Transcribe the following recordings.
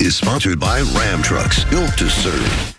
is sponsored by Ram Trucks, built to serve.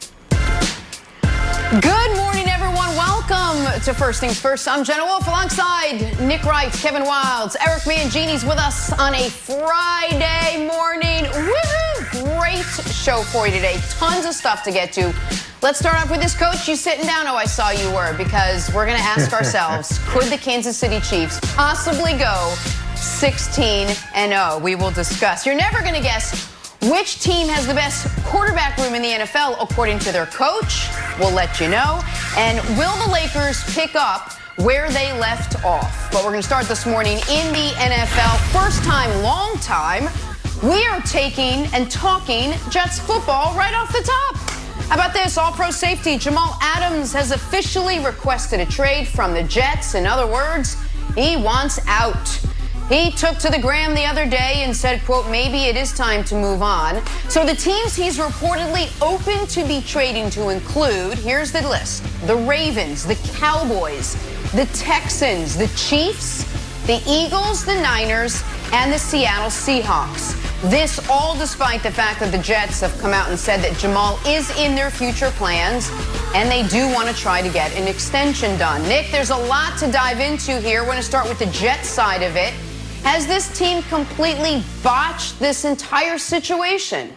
Good morning, everyone. Welcome to First Things First. I'm Jenna Wolf alongside Nick Wright, Kevin Wilds, Eric Mangini's with us on a Friday morning. Woohoo! Great show for you today. Tons of stuff to get to. Let's start off with this, Coach. You sitting down? Oh, I saw you were, because we're going to ask ourselves, could the Kansas City Chiefs possibly go 16-0? We will discuss. You're never going to guess which team has the best quarterback room in the NFL according to their coach. We'll let you know. And will the Lakers pick up where they left off? But we're going to start this morning in the NFL. First time, long time, we are taking and talking Jets football right off the top. How about this? All-Pro safety Jamal Adams has officially requested a trade from the Jets. In other words, he wants out. He took to the gram the other day and said, quote, maybe it is time to move on. So the teams he's reportedly open to be trading to include, here's the list, the Ravens, the Cowboys, the Texans, the Chiefs, the Eagles, the Niners, and the Seattle Seahawks. This all despite the fact that the Jets have come out and said that Jamal is in their future plans, and they do want to try to get an extension done. Nick, there's a lot to dive into here. We're going to start with the Jets side of it. Has this team completely botched this entire situation?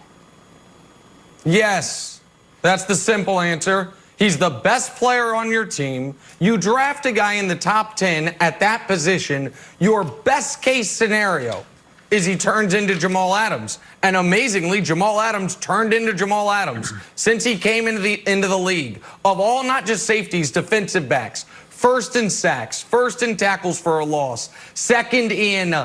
Yes, that's the simple answer. He's the best player on your team. You draft a guy in the top 10 at that position. Your best case scenario is he turns into Jamal Adams. And amazingly, Jamal Adams turned into Jamal Adams since he came into the league. Of all, not just safeties, defensive backs. First in sacks, first in tackles for a loss, second in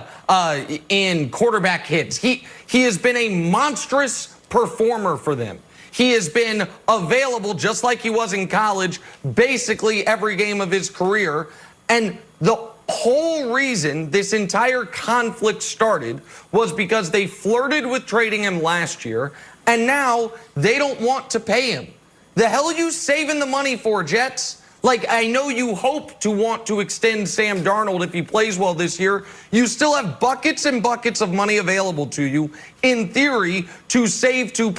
quarterback hits. He has been a monstrous performer for them. He has been available just like he was in college, basically every game of his career. And the whole reason this entire conflict started was because they flirted with trading him last year, and now they don't want to pay him. The hell are you saving the money for, Jets? Like, I know you hope to want to extend Sam Darnold if he plays well this year. You still have buckets and buckets of money available to you, in theory, to save to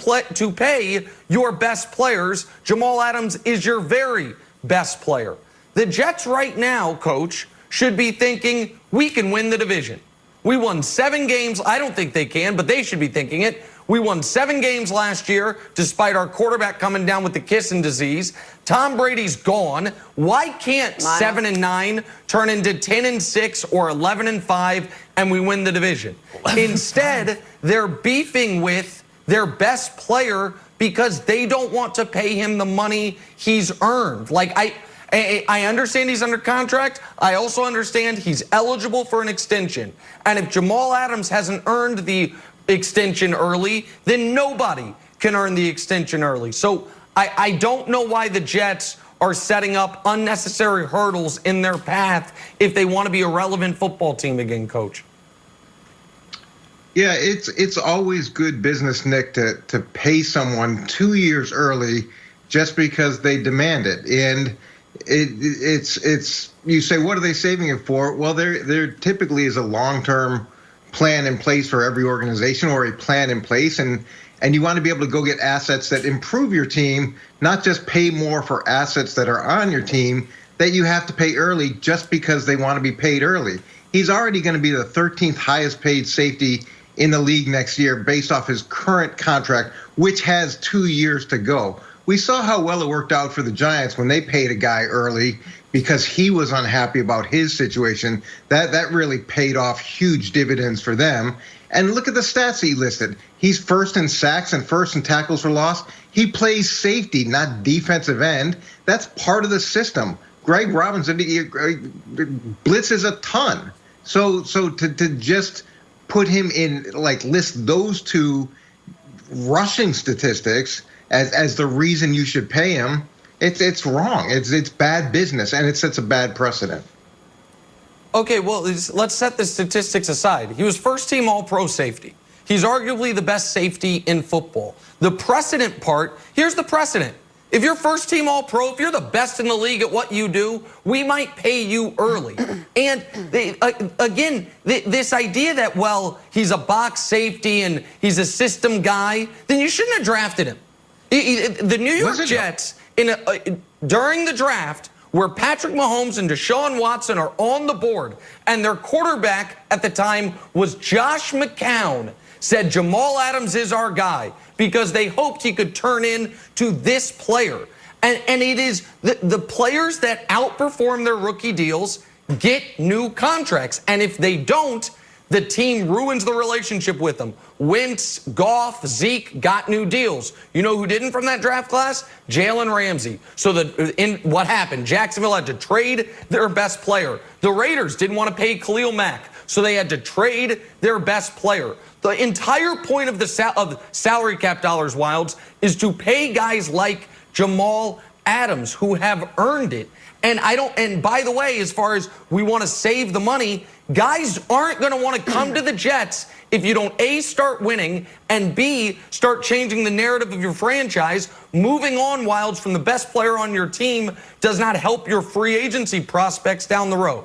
pay your best players. Jamal Adams is your very best player. The Jets right now, Coach, should be thinking, we can win the division. We won 7 games. I don't think they can, but they should be thinking it. We won 7 games last year, despite our quarterback coming down with the kissing disease. Tom Brady's gone. Why can't 7-9 turn into 10-6 or 11-5 and we win the division? Instead, they're beefing with their best player because they don't want to pay him the money he's earned. Like, I understand he's under contract. I also understand he's eligible for an extension. And if Jamal Adams hasn't earned the extension early, then nobody can earn the extension early. So I don't know why the Jets are setting up unnecessary hurdles in their path if they want to be a relevant football team again, Coach. Yeah, it's always good business, Nick, to pay someone 2 years early just because they demand it. And it's you say, what are they saving it for? Well, there typically is a long-term plan in place for every organization, or a plan in place, and you want to be able to go get assets that improve your team, not just pay more for assets that are on your team that you have to pay early just because they want to be paid early. He's already going to be the 13th highest paid safety in the league next year based off his current contract, which has 2 years to go. We saw how well it worked out for the Giants when they paid a guy early because he was unhappy about his situation. That really paid off huge dividends for them. And look at the stats he listed. He's first in sacks and first in tackles for loss. He plays safety, not defensive end. That's part of the system. Greg Robinson blitzes a ton. So to just put him in, like, list those two rushing statistics as the reason you should pay him, it's wrong. It's bad business, and it sets a bad precedent. Okay, well, let's set the statistics aside. He was first-team All-Pro safety. He's arguably the best safety in football. The precedent part, here's the precedent. if you're first team All-Pro, if you're the best in the league at what you do, we might pay you early. And again, this idea that, well, he's a box safety and he's a system guy, then you shouldn't have drafted him. The New York Jets, during the draft, where Patrick Mahomes and Deshaun Watson are on the board, and their quarterback at the time was Josh McCown, said Jamal Adams is our guy because they hoped he could turn into this player. And it is the players that outperform their rookie deals get new contracts. And if they don't, the team ruins the relationship with them. Wentz, Goff, Zeke got new deals. You know who didn't from that draft class? Jalen Ramsey. So what happened? Jacksonville had to trade their best player. The Raiders didn't want to pay Khalil Mack, so they had to trade their best player. The entire point of the salary cap dollars, Wilds, is to pay guys like Jamal Adams who have earned it. And by the way, as far as we want to save the money, guys aren't going to want to come to the Jets if you don't A, start winning, and B, start changing the narrative of your franchise. Moving on, Wilds, from the best player on your team does not help your free agency prospects down the road.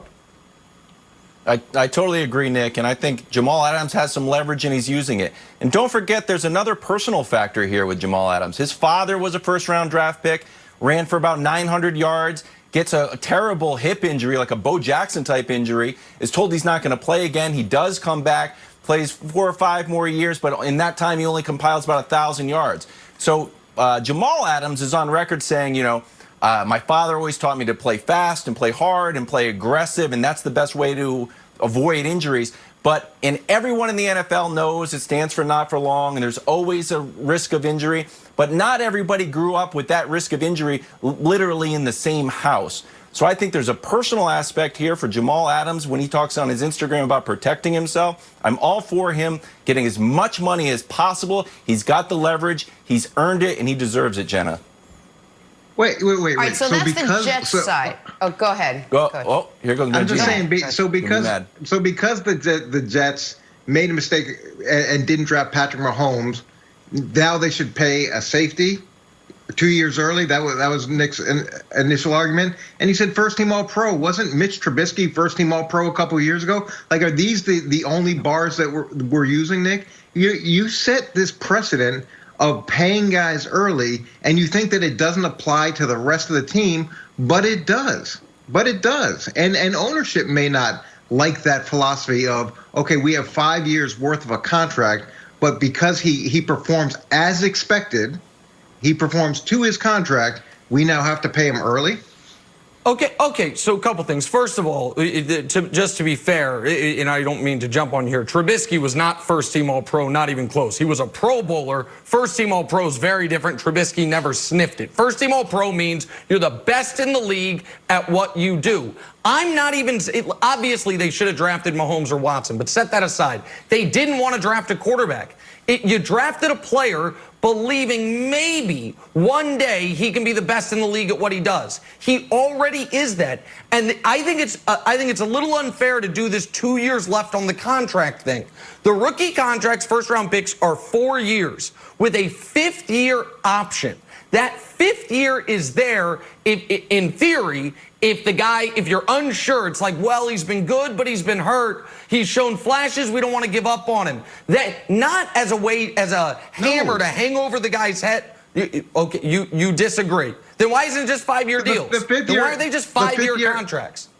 I totally agree, Nick, and I think Jamal Adams has some leverage and he's using it. And don't forget, there's another personal factor here with Jamal Adams. His father was a first-round draft pick, ran for about 900 yards, gets a terrible hip injury, like a Bo Jackson type injury, is told he's not going to play again. He does come back, plays 4 or 5 more years, but in that time he only compiles about 1,000 yards. So Jamal Adams is on record saying, you know, my father always taught me to play fast and play hard and play aggressive, and that's the best way to avoid injuries. But everyone in the NFL knows it stands for not for long, and there's always a risk of injury. But not everybody grew up with that risk of injury literally in the same house. So I think there's a personal aspect here for Jamal Adams when he talks on his Instagram about protecting himself. I'm all for him getting as much money as possible. He's got the leverage, he's earned it, and he deserves it, Jenna. Wait. All right, so that's the Jets side. Oh, go ahead. Go ahead. Oh, here goes. I'm just saying. Because the Jets made a mistake and didn't draft Patrick Mahomes, now they should pay a safety 2 years early. That was Nick's initial argument, and he said first team All Pro. Wasn't Mitch Trubisky first team All Pro a couple of years ago? Like, are these the only bars that we're using, Nick? You set this precedent of paying guys early, and you think that it doesn't apply to the rest of the team, but it does. And ownership may not like that philosophy of, okay, we have 5 years worth of a contract, but because he performs as expected, he performs to his contract, we now have to pay him early. Okay, so a couple things. First of all, just to be fair, and I don't mean to jump on here, Trubisky was not first team All-Pro, not even close. He was a Pro Bowler. First team All-Pro is very different. Trubisky never sniffed it. First team All-Pro means you're the best in the league at what you do. I'm not even, obviously they should have drafted Mahomes or Watson, but set that aside. They didn't want to draft a quarterback. You drafted a player believing maybe one day he can be the best in the league at what he does. He already is that. And I think it's a little unfair to do this 2 years left on the contract thing. The rookie contracts, first round picks, are 4 years with a 5th year option. That 5th year is there, in theory, if you're unsure, it's like, well, he's been good, but he's been hurt. He's shown flashes. We don't want to give up on him. That not as a hammer to hang over the guy's head. Okay, you disagree. Then why isn't it just 5-year deals? Then why are they just 5-year contracts?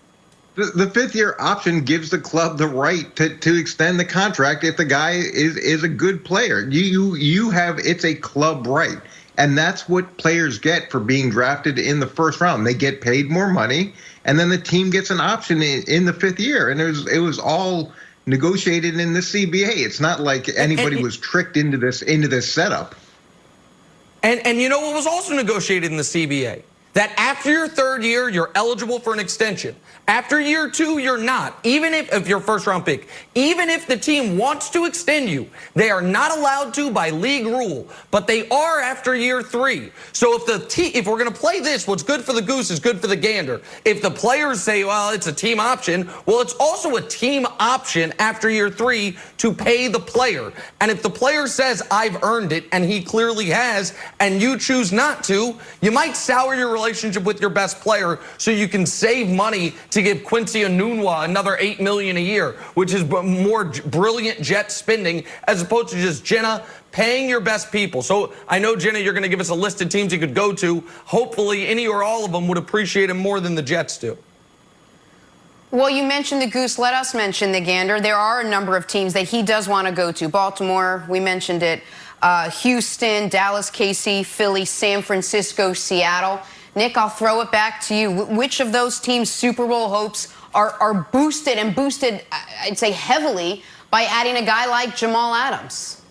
The 5th year option gives the club the right to extend the contract if the guy is a good player. You have, it's a club right. And that's what players get for being drafted in the first round. They get paid more money, and then the team gets an option in the 5th year. And it was all negotiated in the CBA. It's not like anybody was tricked into this setup. And you know what was also negotiated in the CBA? that after your third year, you're eligible for an extension. After year 2, you're not. Even if you're a first-round pick, even if the team wants to extend you, they are not allowed to by league rule, but they are after year 3. So if we're going to play this, what's good for the goose is good for the gander. If the players say, well, it's a team option, well, it's also a team option after year 3 to pay the player. And if the player says, I've earned it, and he clearly has, and you choose not to, you might sour your relationship with your best player so you can save money to give Quincy Enunwa another $8 million a year, which is more brilliant Jet spending as opposed to just Jenna paying your best people. So I know, Jenna, you're going to give us a list of teams you could go to. Hopefully any or all of them would appreciate him more than the Jets do. Well, you mentioned the goose. Let us mention the gander. There are a number of teams that he does want to go to. Baltimore, we mentioned it. Houston, Dallas, KC, Philly, San Francisco, Seattle. Nick, I'll throw it back to you. Which of those teams' Super Bowl hopes are boosted, I'd say heavily, by adding a guy like Jamal Adams?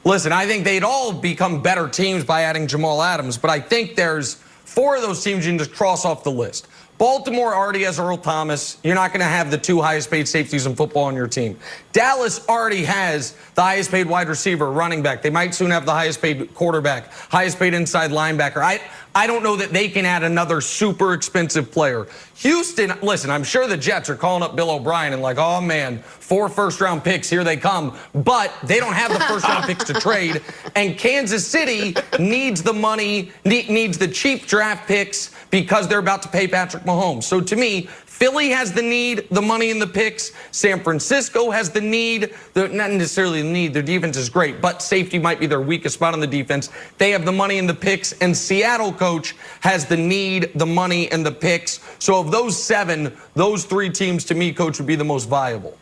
Listen, I think they'd all become better teams by adding Jamal Adams, but I think there's 4 of those teams you can just cross off the list. Baltimore already has Earl Thomas. You're not going to have the 2 highest paid safeties in football on your team. Dallas already has the highest paid wide receiver, running back. They might soon have the highest paid quarterback, highest paid inside linebacker. I don't know that they can add another super expensive player. Houston, listen, I'm sure the Jets are calling up Bill O'Brien and like, oh man, 4 first-round picks, here they come. But they don't have the first-round picks to trade. And Kansas City needs the money, needs the cheap draft picks because they're about to pay Patrick Mahomes. So to me, Philly has the need, the money and the picks. San Francisco has the need, not necessarily the need. Their defense is great, but safety might be their weakest spot on the defense. They have the money and the picks, and Seattle, coach, has the need, the money, and the picks. So of those 7, those 3 teams, to me, coach, would be the most viable.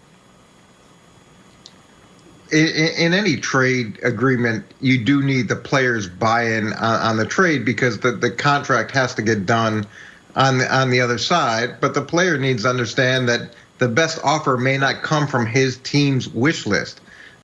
In any trade agreement, you do need the players' buy-in on the trade because the contract has to get done on the other side, but the player needs to understand that the best offer may not come from his team's wish list.